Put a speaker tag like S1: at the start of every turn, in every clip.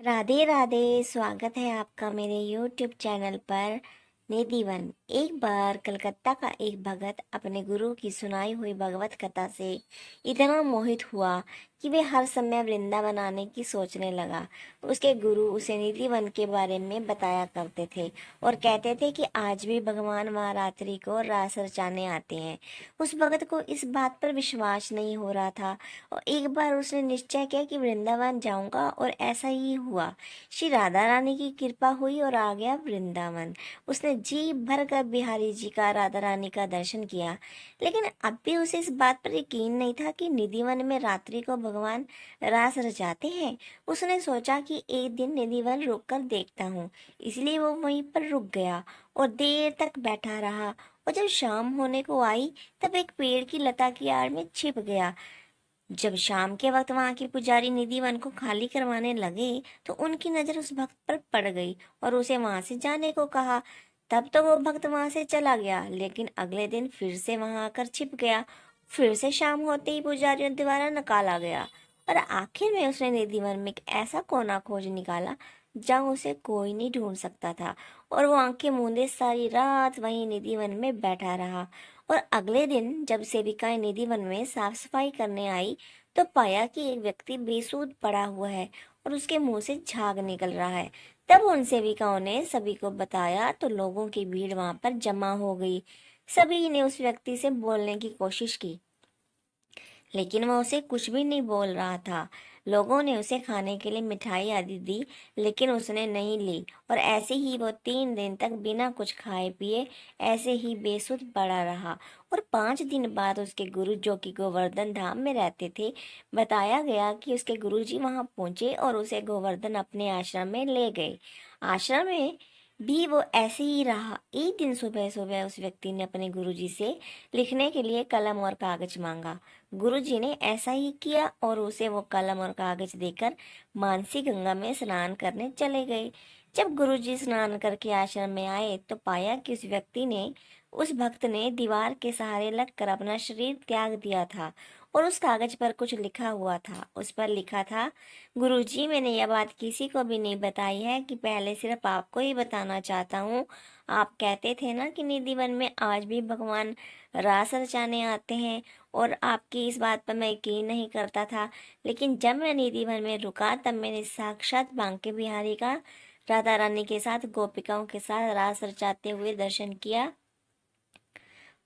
S1: राधे राधे। स्वागत है आपका मेरे YouTube चैनल पर। निधिवन। एक बार कलकत्ता का एक भगत अपने गुरु की सुनाई हुई भगवत कथा से इतना मोहित हुआ कि वे हर समय वृंदावन आने की सोचने लगा। उसके गुरु उसे निधिवन के बारे में बताया करते थे और कहते थे कि आज भी भगवान महारात्रि को रास रचाने आते हैं। उस भगत को इस बात पर विश्वास नहीं हो रहा था और एक बार उसने निश्चय किया कि वृंदावन जाऊंगा, और ऐसा ही हुआ। श्री राधा रानी की कृपा हुई और आ गया वृंदावन। उसने जी भर कर बिहारी जी का, राधा रानी का दर्शन किया, लेकिन अब भी उसे इस बात पर यकीन नहीं था कि निधिवन में रात्रि को भगवान रास रचाते हैं। उसने सोचा कि एक दिन निधिवन रुक कर देखता हूँ, इसलिए वो वहीं पर रुक गया और देर तक बैठा रहा। और जब शाम होने को आई तब एक पेड़ की लता की आड़ में छिप गया। जब शाम के वक्त वहां के पुजारी निधि वन को खाली करवाने लगे तो उनकी नजर उस भक्त पर पड़ गई और उसे वहां से जाने को कहा। तब तो वो भक्त वहां से चला गया, लेकिन अगले दिन फिर से वहां आकर छिप गया। फिर से शाम होते ही पुजारियों द्वारा निकाला गया और आखिर में उसने निधि वन में एक ऐसा कोना खोज निकाला जहाँ उसे कोई नहीं ढूंढ सकता था, और वो आंखें मूंदे सारी रात वहीं निधि वन में बैठा रहा। और अगले दिन जब सेविकाएं निधि वन में साफ सफाई करने आई तो पाया कि एक व्यक्ति बेसुध पड़ा हुआ है और उसके मुंह से झाग निकल रहा है। तब उन सेविकाओं ने सभी को बताया तो लोगों की भीड़ वहां पर जमा हो गई। सभी ने उस व्यक्ति से बोलने की कोशिश की, लेकिन वह उसे कुछ भी नहीं बोल रहा था। लोगों ने उसे खाने के लिए मिठाई आदि दी, लेकिन उसने नहीं ली, और ऐसे ही वो 3 दिन तक बिना कुछ खाए पिए ऐसे ही बेसुध पड़ा रहा। और 5 दिन बाद उसके गुरु, जो कि गोवर्धन धाम में रहते थे, बताया गया कि उसके गुरुजी वहां पहुंचे और उसे गोवर्धन अपने आश्रम में ले गए। आश्रम में भी वो ऐसे ही रहा। एक दिन सुबह सुबह उस व्यक्ति ने अपने गुरुजी से लिखने के लिए कलम और कागज मांगा। गुरुजी ने ऐसा ही किया और उसे वो कलम और कागज देकर मानसी गंगा में स्नान करने चले गए। जब गुरुजी स्नान करके आश्रम में आए तो पाया कि उस भक्त ने दीवार के सहारे लगकर अपना शरीर त्याग दिया था, और उस कागज पर कुछ लिखा हुआ था। उस पर लिखा था, गुरुजी, मैंने यह बात किसी को भी नहीं बताई है कि पहले सिर्फ आपको ही बताना चाहता हूँ। आप कहते थे ना कि निधिवन में आज भी भगवान रास रचाने आते हैं, और आपकी इस बात पर मैं यकीन नहीं करता था, लेकिन जब मैं निधिवन में रुका तब मैंने साक्षात बांके बिहारी का राधा रानी के साथ, गोपिकाओं के साथ रास रचाते हुए दर्शन किया।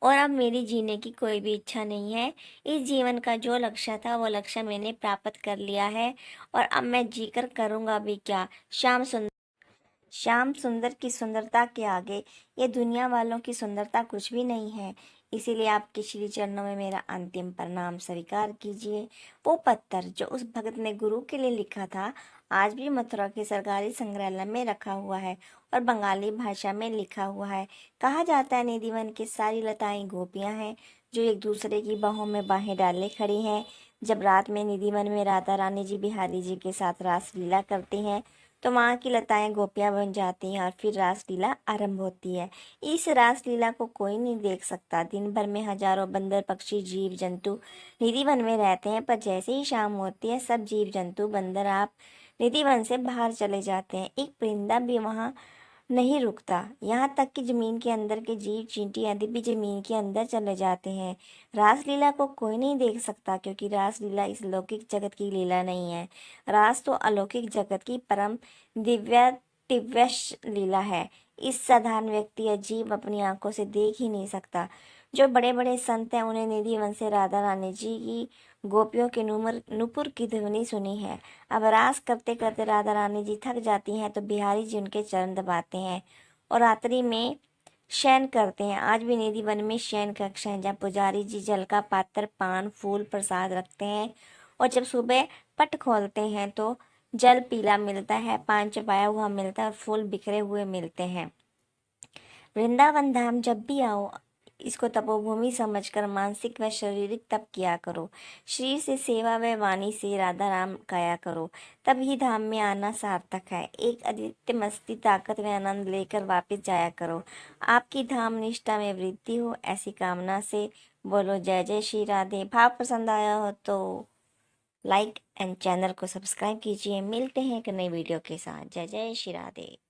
S1: और अब मेरी जीने की कोई भी इच्छा नहीं है। इस जीवन का जो लक्ष्य था वो लक्ष्य मैंने प्राप्त कर लिया है, और अब मैं जीकर करूँगा भी क्या। श्याम सुंदर की सुंदरता के आगे ये दुनिया वालों की सुंदरता कुछ भी नहीं है। इसीलिए आपके श्री चरणों में मेरा अंतिम प्रणाम स्वीकार कीजिए। वो पत्थर जो उस भगत ने गुरु के लिए लिखा था आज भी मथुरा के सरकारी संग्रहालय में रखा हुआ है और बंगाली भाषा में लिखा हुआ है। कहा जाता है निधिवन की सारी लताएं गोपियां हैं जो एक दूसरे की बाहों में बाहें डाले खड़ी हैं। जब रात में निधिवन में राधा रानी जी बिहारी जी के साथ रास लीला करती हैं तो वहाँ की लताएं गोपियां बन जाती हैं और फिर रासलीला आरंभ होती है। इस रासलीला को कोई नहीं देख सकता। दिन भर में हजारों बंदर, पक्षी, जीव जंतु निधि वन में रहते हैं, पर जैसे ही शाम होती है सब जीव जंतु, बंदर आप निधि वन से बाहर चले जाते हैं। एक परिंदा भी वहाँ नहीं रुकता। यहाँ तक कि जमीन के अंदर के जीव, चींटी आदि भी जमीन के अंदर चले जाते हैं। रासलीला को कोई नहीं देख सकता, क्योंकि रासलीला इस लौकिक जगत की लीला नहीं है। रास तो अलौकिक जगत की परम दिव्य दिव्य लीला है। इस साधारण व्यक्ति या जीव अपनी आंखों से देख ही नहीं सकता। जो बड़े बड़े संत हैं उन्हें निधि वन से राधा रानी जी की गोपियों के नुपुर की ध्वनि सुनी है। अब रास करते करते राधा रानी जी थक जाती हैं तो बिहारी जी उनके चरण दबाते हैं और रात्रि में शयन करते हैं। आज भी निधि वन में शयन कक्ष है जहाँ पुजारी जी जल का पात्र, पान, फूल, प्रसाद रखते हैं, और जब सुबह पट खोलते हैं तो जल पीला मिलता है, पान चबाया हुआ मिलता है और फूल बिखरे हुए मिलते हैं। वृंदावन धाम जब भी आओ इसको तपोभूमि समझकर मानसिक व शारीरिक तप किया करो। शरीर से सेवा व वाणी से राधा राम गाया करो, तब ही धाम में आना सार्थक है। एक अद्वितीय मस्ती, ताकत व आनंद लेकर वापस जाया करो। आपकी धाम निष्ठा में वृद्धि हो, ऐसी कामना से बोलो जय जय श्री राधे। भाव पसंद आया हो तो लाइक एंड चैनल को सब्सक्राइब कीजिए। मिलते हैं एक नई वीडियो के साथ। जय जय श्री राधे।